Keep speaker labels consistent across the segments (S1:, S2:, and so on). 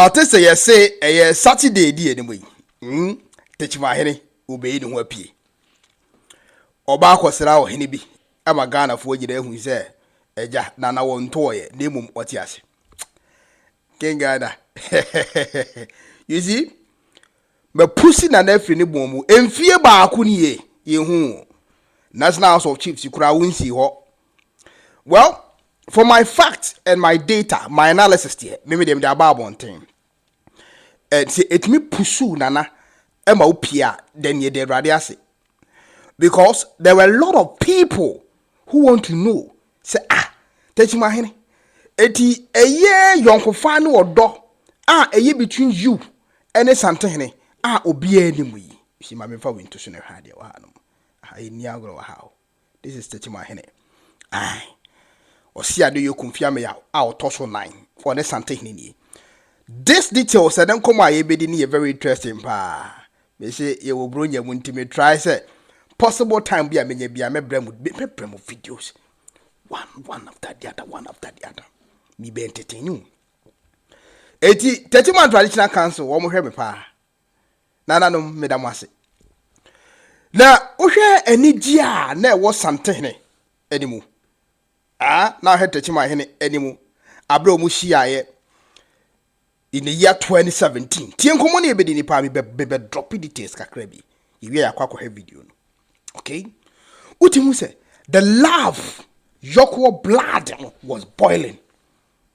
S1: I'll say yes say a Saturday di anyway. Techiman Manhene obey no apie. Oba kwosira wo hene bi. Ama Ghana fo gide hu se eja nana won toye na emum otiase. K1ng Ghana. You see? Me pussy na nefi ni bomu. Emfie baako ni ye hu. National House of Chiefs kura wunsi ho. Well, for my facts and my data, my analysis here, maybe them the about one thing. And say it me pursue nana ema upia then ye de radiase. Because there were a lot of people who want to know. Say Techiman Manhene. Eti eye yonkofa no odo. Eye between you and Asante Hene. Obi enimu yi. Si ma me fa winto so na hwa de wa hanom. Ni agro wa how. This is Techiman Manhene. Oseadeayo Kumfi Amyaw otoso 9 for the Asante Hene ni. This details then come aye bedi ni very interesting pa. Me say ye wo Bronya mu ntime try say possible time bia menye bia me brem videos. One after the other. Me be entertain you. Eti Techiman Traditional Council wo mo hwe me pa. Nananom medamase. Na ohwe anigi a na e wo Asante Hene animu. Now head Techiman Manhene animu. Abro mu shiaye in the year 2017. Tien komo na ebedi ni pa me be drop details kakra bi. Iwe yakwa he video no. Okay? Utimu say the love Yoko blood was boiling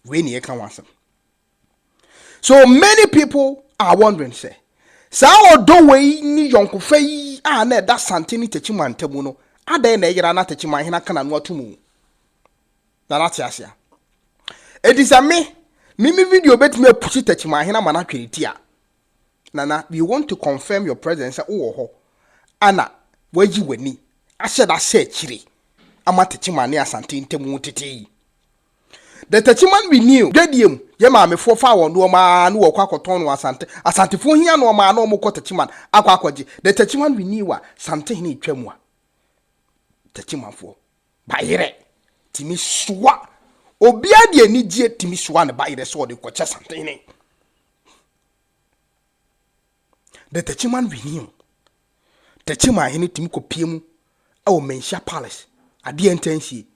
S1: when he can answer. So many people are wondering say Sao do we ni yonko fei na da santini Techiman temu no ada na yira na Techiman Manhene kana no atumu na lati asia it is a me video bet me push Techiman Manhene mana tweritia nana we want to confirm your presence ho ana waji wani ashe da se chiri ama Techiman ne Asante ntemu tete the Techiman we knew dediem ye ma me fo fa won do ma no wo kwakoton no Asante fo hia no ma no mo ko Techiman akwakoje the Techiman we knew wa Asante Hene twam a Techiman fo bayire timi soa obia de ani gie timi soa ne bayire so de ko che Asante Hene the Techiman we knew Techiman Manhene timi ko piemu awo Menhia Palace ade entansi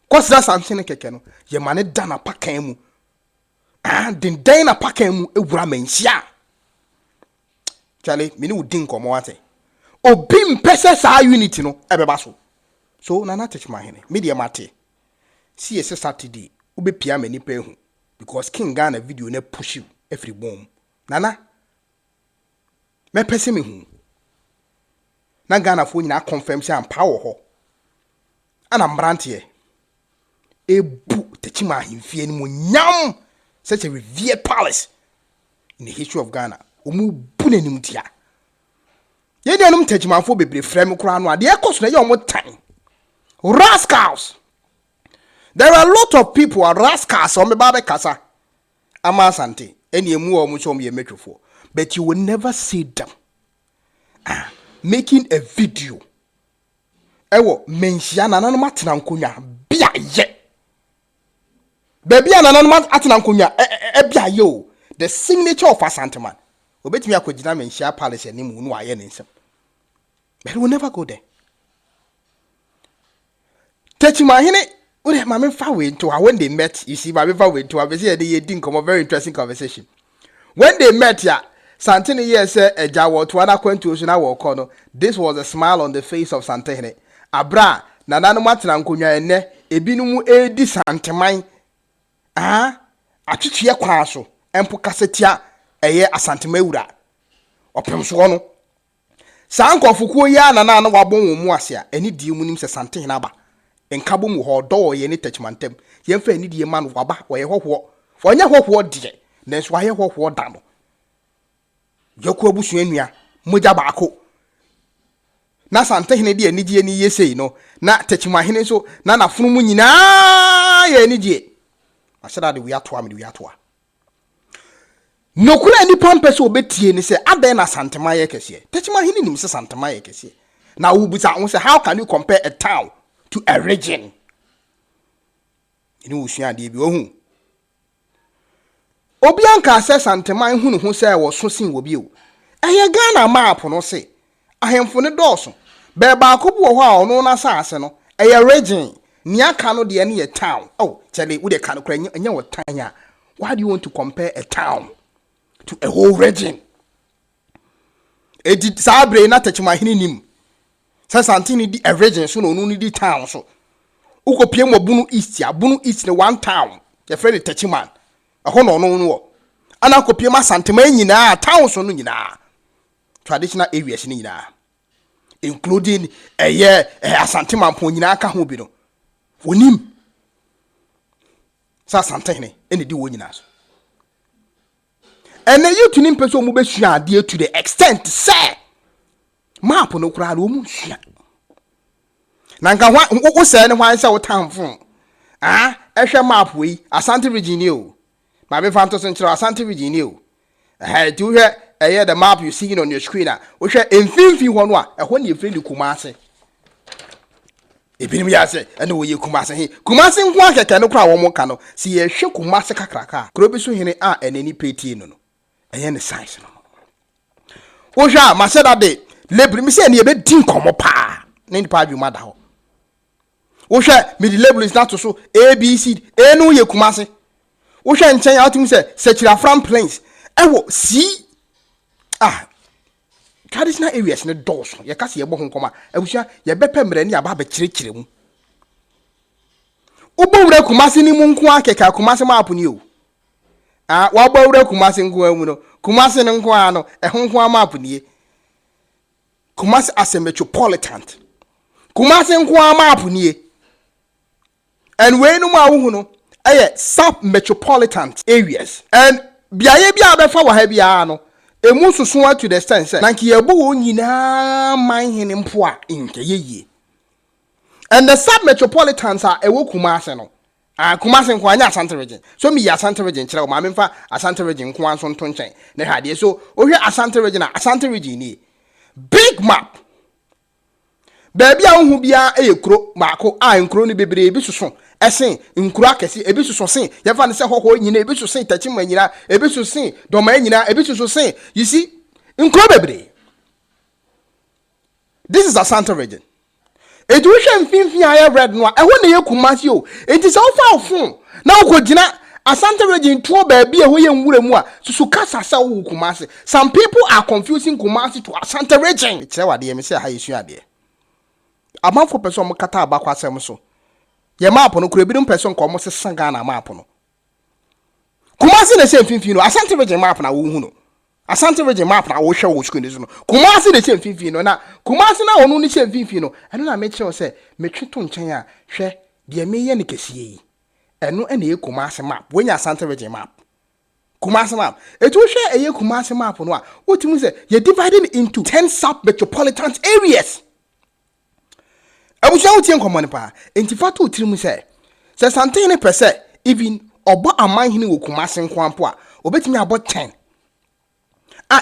S1: kwasra Asante Hene keke no ye mane dana pakan mu den na pakan mu ewura Menhia chale mini udin komo wate obi mpese sa unity no ebeba so nana Techiman Manhene media mate see ese Saturday ube pia mani pa ehu because K1ng Ghana video na push you every bomb nana me pese me hu na Ghana fo nyina confirm say am power ho ana mbrante ebu Techiman Manhene fie ni mo nyam such a revered palace in the history of Ghana omu bu nanim tia ye de anum Techiman fo bebre frem kura no ade ekoso na ye omo tan rascals. There are a lot of people are rascals on me babe kasa ama Asante eni emu o mu chom ye metwofo but you will never see them making a video ewo Menhia nananom atena nkonya bia ye baby nananom atena nkonya bia ye o the signature of Asante man obetimi akogina Menhia Palace animu no aye nsem but we will never go there. Techiman Manhene ure mama fa we into when they met, you see mama fa we into obviously they didn't come a very interesting conversation when they met ya Santini yes ejawo to ana kwentu so na wo kono. This was a smile on the face of Asante Hene abra na nanu matena nkonwa ene ebinumu edi santeman atwetwe kwa so empo kasetia eye Asante mawura opem so no sankofukuo ya na wabon wo mu ase a eni die mu nim se Asante Hene aba enkabo mu ho do ye ne Techiman tem yemfa eni die man waba wo ye hoho onya hoho de na so aye hoho da no Yoko abusu enua moja baako na Asante Hene de anigye ni yesei no na Techiman Manhene so na nafunu mu nyina ye anigye asada de wi atoa me wi atoa nokura ni pampese obetie ni se adan na Asante Manhene kese Techiman Manhene nim se Asante Manhene kese na wo buta won se how can you compare a town to a region ini usua de bi ohun obi anka sɛ santeman hunu ho sɛ wɔ so sin wɔ bi o ɛyɛ Ghana map no se ahemfo ne dɔɔso bɛɛ baako bi wɔ hɔ a ɔno na saase no ɛyɛ region nia ka no de ne yɛ town oh kyale wo de ka no kra nyɛ wɔ town a why do you want to compare a town to a whole region edi sabre na Techiman Manhene nim sɛ santini di a region so no ni di town so ukopie mo bunu east ya bunu east ne one town your friend Techiman ɛhɔ no no ana kopie ma santeman nyinaa town so no nyinaa traditional areas ni nyinaa including Asante Mampo nyinaa ka ho bi no wonim sa santene ene di wo nyinaa so ene yutu ni mpɛso mu besua ade to the extent say map no kura no mu sua na nka wo sɛ ne hwan sɛ wo tamfo ehwɛ map we Asante region o ma be fanto so nkyerɛ Asante region o do you the map you see on your screen wo hwɛ emfimfi hɔ no a ɛhɔ ne efiri de Kumase ebinim ya sɛ ɛna wo ye Kumase he Kumase nko akɛkɛ no kura wo mo ka no si ye hwɛ Kumase kakraka kuro bi so hene a enani petie no ɛyɛ ne size no wo hwɛ ma sɛ da de label mi sɛ ne be din komo pa ne nipa adwuma da hɔ wo hwɛ me the label is not so ABC enu ye Kumase wo hwɛ nkyɛn a wotum sɛ Sekira from plains ɛwɔ see traditional areas ne dɔɔso yɛ kase yɛ bɔ ho nkɔma abusua yɛ bɛpɛ mmerɛ ne aba bɛkyerɛkyerɛ mu wobɔwura Kumase ni mu nko akeka Kumase map ni o wabɔwura Kumase nko amu no Kumase ne nko a no ɛho nko map ni Kumase as a metropolitan Kumase nko map ni and we no ma wo no ɛyɛ sub metropolitan areas and biaye bia bɛfa wɔ ha bia no emu susu to the extent say nanki yebo wo nyina manhene mpo a nke yeye and the sub metropolitans are ewo Kumase no Kumase nko anya Asante region so mi ya Asante region kire o ma memfa Asante region nko anso nto nkyɛn na hade so ohwe Asante region Asante region ni big map baabi a wo hu bia kuro maako nkuro ni bebre bi susu esen nkuro akese ebi susu sen yefa ne se hoho nyina ebi susu sen Techiman nyina ebi susu sen doma nyina ebi susu sen you see nkuro bebre this is Asante region edu hwe mfimfin aye red no eho ne ye Kumase o enti se ofa ofun na okogina Asante region to baabi eho ye nwura mu a susu kasa sa wo Kumase some people are confusing Kumase to Asante region kire wade me se ha yesu ade amanfo person mo kata abakwa asem so ye map no kura bi no person ko mo sesa Ghana map no Kumase na se mfimfin no Asante region map na wo hu no Asante region map na wo hwe wo screen no Kumase na se mfimfin no na Kumase na ono ni se mfimfin no eno na me kire se metwe to nkyɛn a hwɛ de me ye ne kɛsie yi eno ene ye Kumase map wonya Asante region map Kumase map etu hwɛ eye Kumase map no a wotimu se ye divided into 10 sub metropolitan areas abuja utie nkomo ne pa entifato utirimu se santene pese even obo amanhene wo Kumase nko ampo a obetimi abo 10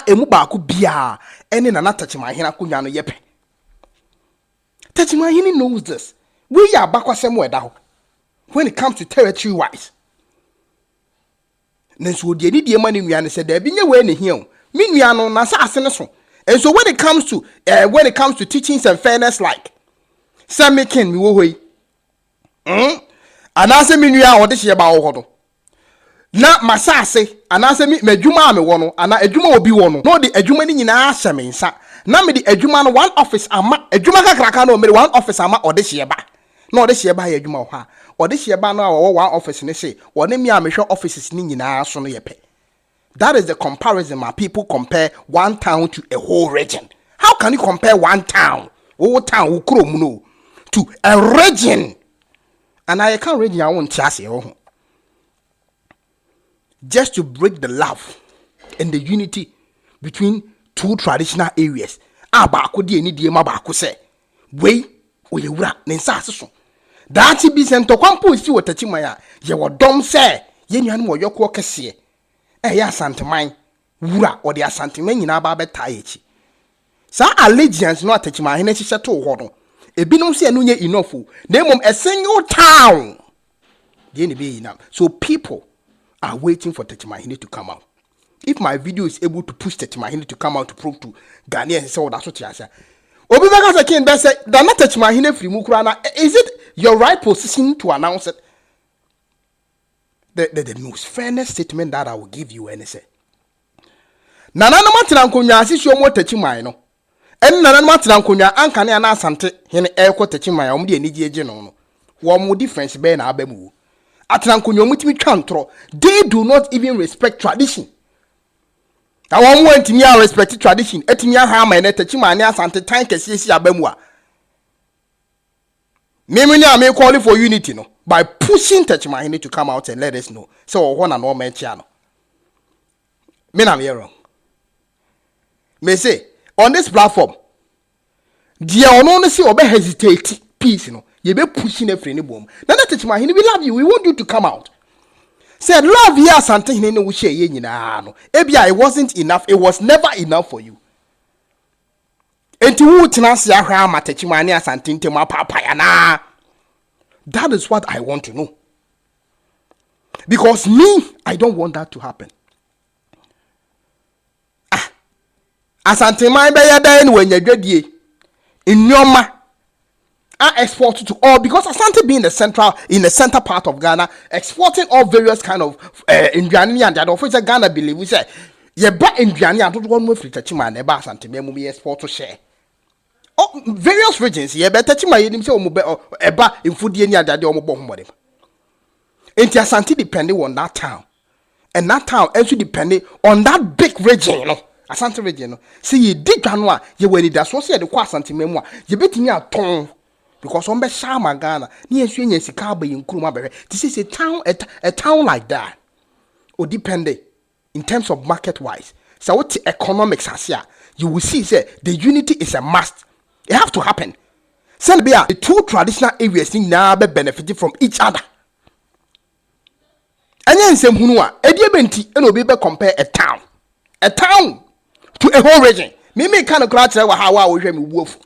S1: emu baako bia ene na Techiman Manhene akonya no yepe Techiman Manhene knows this we ya bakwasem weda ho when it comes to territory wise nenso odi ni die ma ne nua ne se da bi nye we ne hia me nua no na sa asene so and so when it comes to teachings and fairness like Samikin mi wo hoi anase mi nua ode hye ba wo hodo na masase anase mi madwuma me wo no ana adwuma obi wo no no de adwuma ni nyina ahye me nsa na me de adwuma no one office ama adwuma kakraka no me de one office ama ode hye ba na ode hye ba ya adwuma wo ha ode hye ba no wo one office ne se wone mi a me hwe offices ni nyina so no yepe. That is the comparison my people compare one town to a whole region. How can you compare one town ukuro to a region? And I can't region I won't chase you. Just to break the love and the unity between two traditional areas. Abako di eni di ma bako se. We oyewura ne nsase so. That be sento kwampo si wo Techiman ya ye wo dom se ye nuanu wo yoko kese. Ya Asanteman wura or the Asanteman nyina ba beta echi. Sa allegiance no Techiman Manhene hye to ho no. Ebinom se anu nye enough. Na mom a single town. Dey ne be enough. So people are waiting for Techiman Manhene to come out. If my video is able to push Techiman Manhene to come out to prove to Ghanaians, say, oh, that's what you say. Obi Beka King Best said, "That not Techiman Manhene free Mukurana. Is it your right position to announce it?" The most fairness statement that I will give you, and say, "Nana no matter Ankonya asisi omo Techiman no, and Nana no matter Ankonya Ankane ana Asante hene eko Techiman omo de anigye agye no. Wo difference be na abemu. Atrankonyo mutimi twantro. They do not even respect tradition. I want to respect tradition. Etimi aha ma na Techiman ne Asante tan kese si abemu a. Me calling for unity no by pushing Techiman Manhene to come out and let us know. So one and all men channel. Me na me wrong. Me say on this platform, dia ono no see obe hesitate peace no. You be pushing every any boom. Now that Techiman Manhene, we love you. We want you to come out. Said love here Asante Hene we share ye nyina no. Ebia it wasn't enough. It was never enough for you. Enti wu tena se ahwa ma Techiman ne Asante ntema papa ya na. That is what I want to know. Because me, I don't want that to happen. Asante man be ya dan when you dwadie. In Nyoma export to all because Asante being in the center part of Ghana, exporting all various kind of Indiani and that of which Ghana believe we say ye ba Indiani and don't want free Techiman ne ba Asante me export to share. Oh, various regions ye be Techiman him say omo be eba infudie ni adade omo bo homode. Enti Asante depending on that town. And that town also depending on that big region, you know. Asante region no. See ye dig anwa ye when it does so say the kwa Asante memo ye betimi aton because on be shama Ghana ni ensu enya sika ba yenkuruma bere this is a town like that or depending in terms of market wise so what economics as here you will see say the unity is a must. It have to happen. Send be the two traditional areas now be benefiting from each other. Anya nsem hunu a edie benti e no be compare a town to a whole region. Me kind of crowd say wa ha wa wo hwe me wuofu.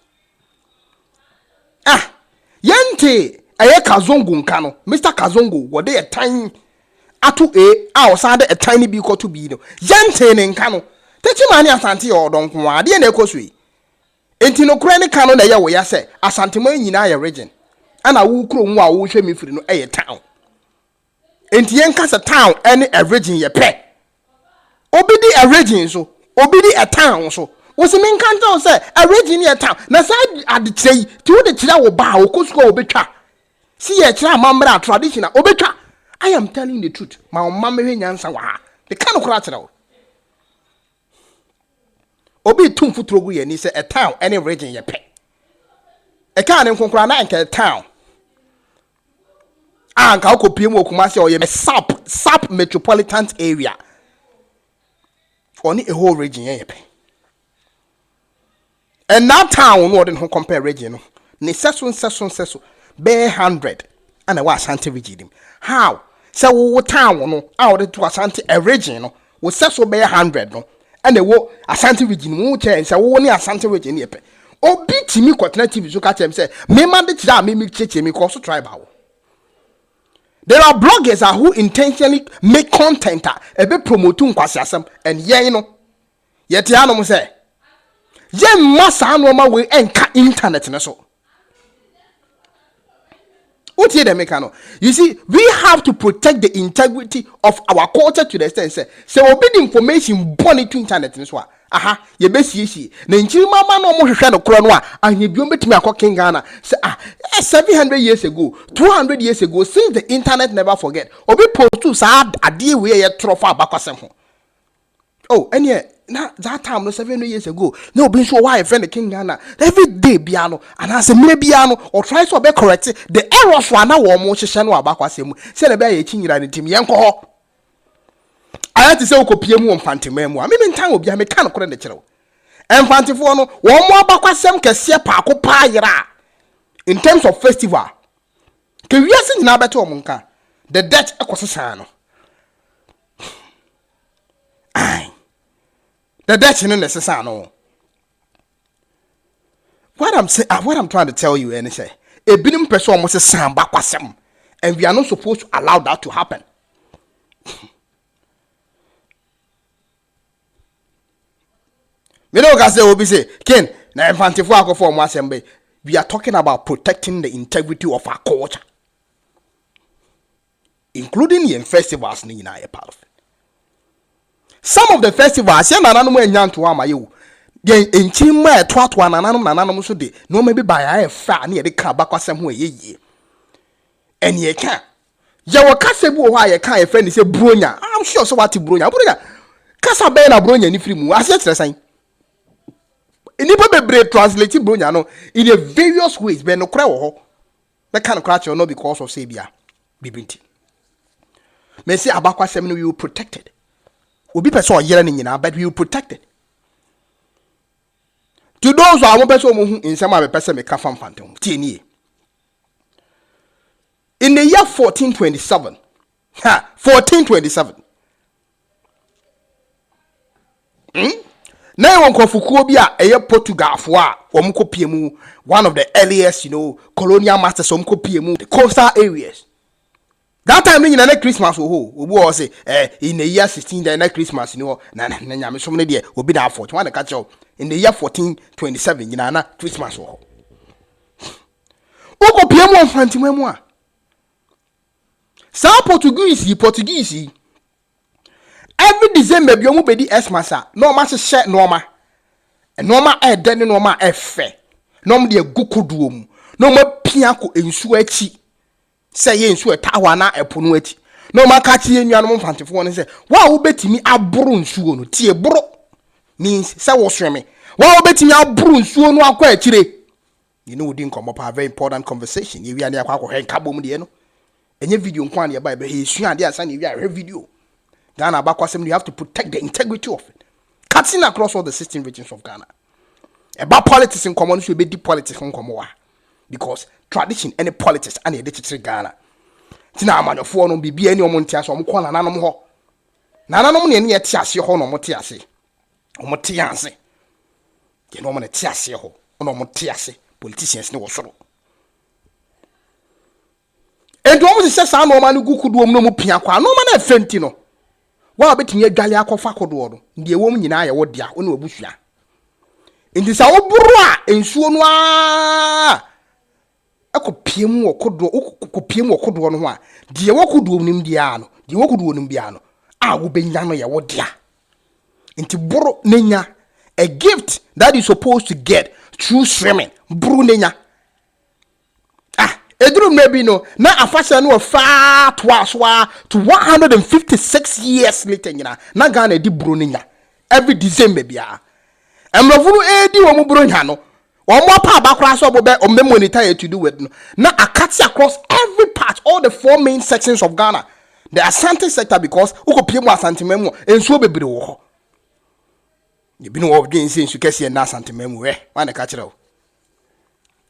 S1: Yente aye Kazongo nka no Mr. Kazongo wo dey a tiny atu outside a tiny bi ko to bi no yente ne nka no Techiman ne Asante yo donko ade na ekosui enti no kura ne ka no na ye wo ya se Asante man nyina ya region ana wo kuro mu a wo hwe me firi no eye town enti yen kasa town any a region ye pe obi di a region so obi di a town so was mean can't say a region near town. Na side at the tree to the chila will bow, Cusco obetwa. See a chila mamma traditional obetwa. I am telling the truth. My mamma answer the kind of crowd. Obi 2 foot rogu and he said a town, any region ye pay. A can in Concrana a town. And Kauko Pimo Kumasi or ye sub metropolitan area. Only a whole region ye pay. And that town no den compare region no. Ne seso be 100 and a was Asante region. How? So wo town no out to Asante a region no. Wo seso be 100 no. And the wo Asante region wo change say wo ni Asante region ye pe. Obi timi kwatena TV so ka say me man de tira me cheche me cause tribal. There are bloggers who intentionally make content a be promote nkwasiasem and ye no. Yet ya no say ye massa no we enka internet na so. What you see, we have to protect the integrity of our culture to the extent say obi the information born to internet na so. Aha, ye besi na nchiri mama no mo hwehwe no kro no a anye biom betimi akọ King Ghana say 700 years ago 200 years ago since the internet never forget obi post to sa ade we ye trofa abakwasem ho. Oh, and yeah, now that time no 7 years ago, no be sure why a friend the King Ghana every day piano and as a maybe piano or try to be correct the errors one now almost shano abakwasem say the be chinyira ni tim yenko ho. I had to say okopie mu mfantemam a me mentan obi a me kan kore ne kire wo. Emfantefo no wo mo abakwasem kese paako pa yira in terms of festival. Ke wiase nyina beto o nka the death ekosesa no. The Dutch in necessary no. What I'm trying to tell you and say a bidding person almost a sound back and we are not supposed to allow that to happen. Me no ka say obi say Ken na mfantifo akofo mo asembe. We are talking about protecting the integrity of our culture, including the festivals ni na part of it. Some of the festivals ya nananom enyanto ama ye wo. The enchima etwato nananom so de no maybe by aye fa na ye de ka bakwasem ho ye. And ye can. Ya wo kase bu ho aye kan ye friend say Bronya. I'm sure so what Bronya. Bronya. Kasa be na Bronya ni free mu. Ase tresan. Inipa bebre translate Bronya no in a various ways but no kra wo ho. That kind of culture no because of say bia bibinti. Me say abakwasem no we will protect it. Obi person yere ni nyina but we will protect it. To those who are person mo hu insema be person me ka famfantom. Tie ni. In the year 1427, 1427. Na yon kofukuo bi a eye Portugal fo a omko piemu one of the earliest, colonial masters omko piemu the coastal areas. That time in na Christmas obi o say in the year 16 na Christmas na nyame som ne de obi da 41 ka che in the year 1427 na Christmas wo. Oko piemu onfantimemu a Sa Portuguese every December bi omu bedi Xmas a no ma hye norma eden norma efe no de agukoduo mu no ma pia ko ensu achi se ye ensu etawa na epono achi no ma ka chi enuanom mfantefo ne se wa wo betimi aboro nsuo no tie boro means se wo sweme wa wo betimi aboro nsuo no akwa achire we din come up a very important conversation ye wi ane akwa he nkabom de no enye video nkwan de ba he sua de asa ne wi a video Ghana bakwasem, you have to protect the integrity of it. Cutting across all the 16 regions of Ghana. About politics in common, should be deep politics in common. Because tradition, any politics, and a digital Ghana. Tina man of one be any omontias or mukwana nanum ho. Nananum ni etias your honor motiasi. Or motianse. You know, man, tiasi ho, or no motiasi. Politicians no solo. And to almost say, I know man who could do no pianqua, no man fentino. Wa betimi adwale akofa kodo no de ewom nyina ya wodia one obusua enti sa woburu a ensuo no a akopiem wokodo no ho a de wokodo nim dia no de wokodo nim bia no a wo benya no ya wodia enti buru nenya a gift that is supposed to get through swimming buru nenya eduru maybe no na afasha no fa to 156 years later nyina na Ghana di bro nya every December bia emrofunu edi wo mu bro nya no wo mo pa abakura so obo be monitor to do with no na akati across every part all the 4 main sections of Ghana the Asante sector because ukopie mu Asante memu ensuo bebre wo ho ye bi no wo dwen se ensu kese na Asante memu we wan ka kire wo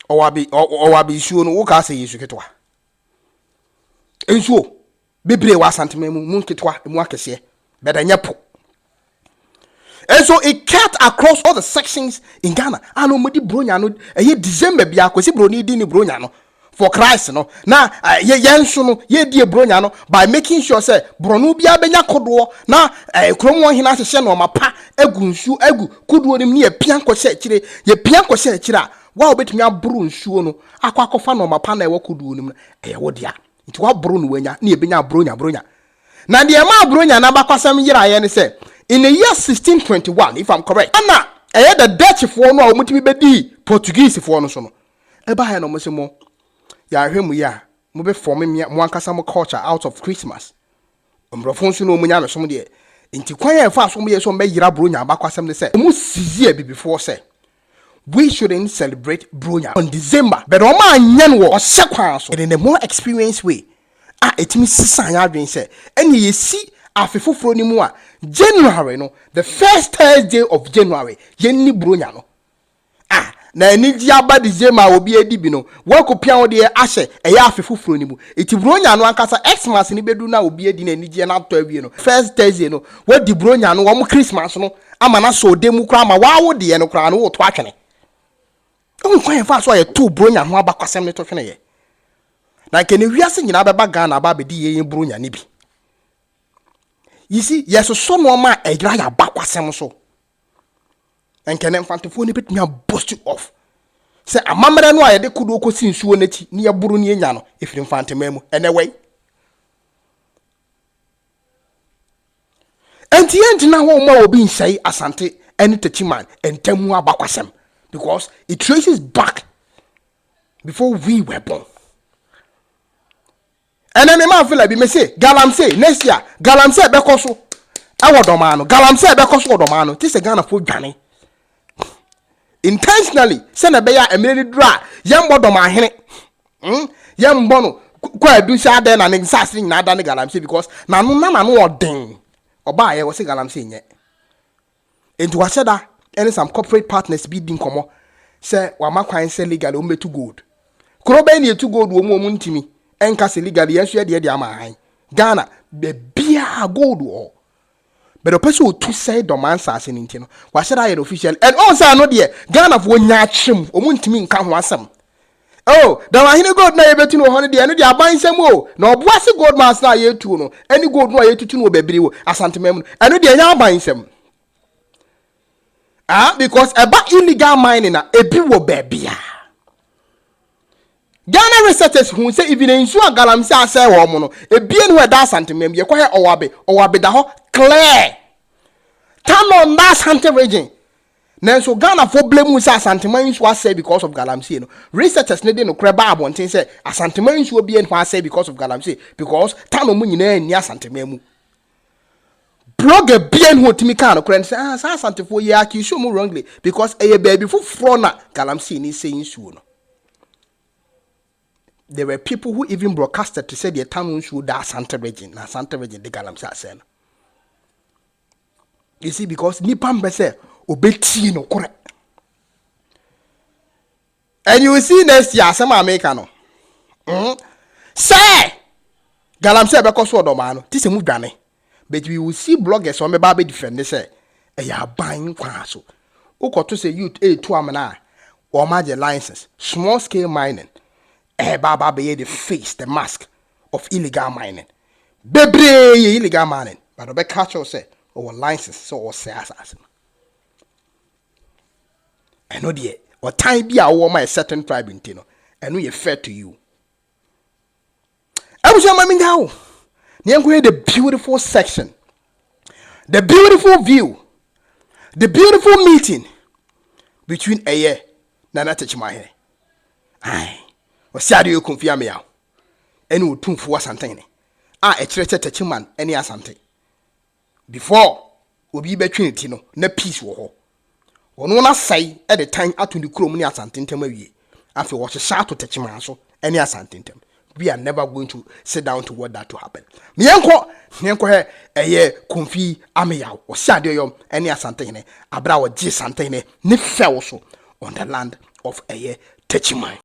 S1: owabi isuo no wo ka se yesu ketwa ensuo bebre wa Asante memu mu ketwa mu akese bedanya po. And so it cut across all the sections in Ghana. I know mudi Bronya no ye December bia kwesi broni di ni Bronya no for Christ no. Na ye yenso no ye die Bronya no by making sure say bronu bia benya kodo na kromo hina hye no mapa egu nsu egu kodo nim ne ye pian kwose kire ye pian kwose kire a wa obetumi aburu nsuo no akwakofa no mapa na e wakodo nim e wo dia. Nti wa buru no wanya na ye benya Bronya. Na de ma Bronya na bakwasam yira ye ne say in the year 1621, if I'm correct, Anna, I had the Dutch for no, Mutibedi, Portuguese for no son. Eba no Mosimo. Ya him ya, move forming me one casamo culture out of Christmas. Umbrafonsu no Munyano some day. Into quite fast some years on Bay Brunya, Bakwasam they say, Musizie before say. We shouldn't celebrate Bronya on December, but on my Yanwo or Sequence in a more experienced way. It means Sisanya being said, and ye see. Afifufro ni mu a January no the first Thursday of January yenni Bronya no na eniji aba December obi edi bi no wakopia wo de ahye eya afifufro ni mu eti Bronya no ankasa Xmas ni bedu na obi edi na eniji na atọ awie no first Thursday no wadi Bronya no wo Christmas no ama na so de mu kra ma wawo de no kra no wo to atwene o kwan fa so ye to Bronya ho abakwasem ne to twene ye na kene wiase nyina beba Ghana aba be di ye Bronya ni bi. You see, yes, so no ma egra ya bakwasem so. and can infantofo ni betumi boost you off say amamre no ayede kudo ko sinsuo nachi ne yaburu ne nya no efiri infantemamu ene wey enti entina ho ma obi nsai Asante ene Techiman entamu abakwasem because it traces back before we were born. And then me feel like me say galamsey next year galamsey bekoso awodomano galamsey bekoso wodomano ti se Ghana fo dwane intentionally say na be ya emere dra yambo domahene yambo no kwa adu sha den na ngisase nyina da ne galamsey because na no odin oba ye wo se galamsey nye enti wa seda any some corporate partners be din komo say wa makwan say legal o metu gold krobe ni etu gold wo mu ntimi enka se legal yesu ye de amahan Ghana be bia gold o but the person who to say doman sase ni ntino wa say that official and also no de Ghana fo nya atwem o mu ntimi nka ho asem oh da wa hine gold na ye betu no ho de no de aban sem o na oboase gold mass na ye tu no any gold no ye tutu no bebiri wo Asante mem eno de nya aban sem because about illegal mining na ebi wo bebia Ghana researchers who say even in so galamsey asay wo mo no ebie no da Asante mem ye kwahe owabe da ho clear turn on that Asante region nanso Ghana for blame say Asante man so asay because of galamsey no researchers ne dey no kreba abonten say Asante man so bie no asay because of galamsey because turn on mu nyina ni Asante mem blogger bien who timi kan okran say Asante fo ye accuse mu wrongly because e baby fo fro na galamsey ni saying so no. There were people who even broadcasted to say the town should that Asante region the galamsey asay no. You see, because nipa mbese obeti no correct. And you will see next year some America no. Say galamsey be koso odoma no. Tise mu dwane. But we will see bloggers on me baby defend they say e ya ban kwa so. Ukoto say youth to amana or major license small scale mining. Baba be the face, the mask of illegal mining. Bebre illegal mining. But the catch or say or license so or say assassin. I know the or time be a woman a certain tribe in Tino, and we are fair to you. I was your mammy now. The beautiful section, the beautiful view, the beautiful meeting between Aye Nana Techiman Manhene. Aye. Oseadeayo Kumfi Amyaw ene otumfo Asante a ekyereke Techiman ene Asante before obi betwe ti no na peace wo ho ono na sai e de tan ato ni krom ni Asante ntem awie afi wo hyehya to Techiman so ene Asante ntem. We are never going to sit down to want that to happen. Mienko he eye Kumfi Amyaw Oseadeayo ene Asante ne abra wo gi Asante ne fell so on the land of eye Techiman.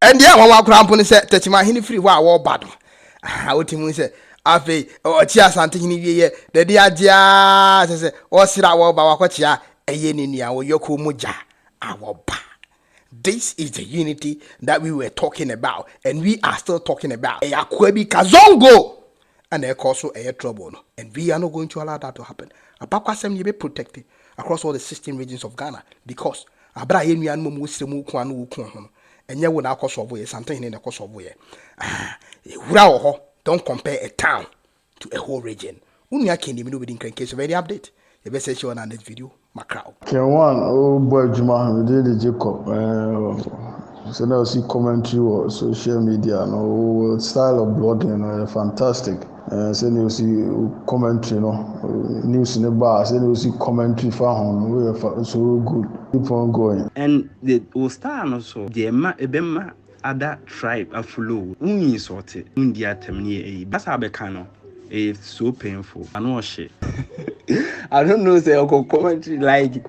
S1: And yeah, one cramp on set, Techiman Manhene free war bad. What him say, Afe, or Chia Asante ye, the dear Dia, or Sira Bawakotia, a yenia, or Yoko Muja, our ba. This is the unity that we were talking about, and we are still talking about. Akwebi Kazongo! And there also a trouble. And we are not going to allow that to happen. Abakwasem you be protected across all the 16 regions of Ghana because abra yenu anu mu semu kwa no ku ho. Enye wo na akoso obo ye something in the course of ye. Wura wo ho, don't compare a town to a whole region. Unia kendi mi no be in case of any update. You better say on this video, macro.
S2: K1ng oh boy Juma we did the Jacob. So now see commentary or social media no style of blogging fantastic. So you see commentary news in the bar. So you see commentary for home. So good. Keep on going.
S3: And the Ostar also the ebema other tribe a follow. Uni sorted. India temni. That's how becano. It's so painful. I know shit. I don't know say commentary like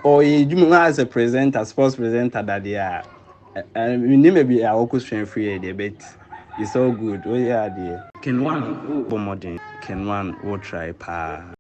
S3: or you as a presenter, sports presenter that they are. And we need maybe a question free but it's all good. Oh yeah, the K1ng Ghana, K1ng will try pa.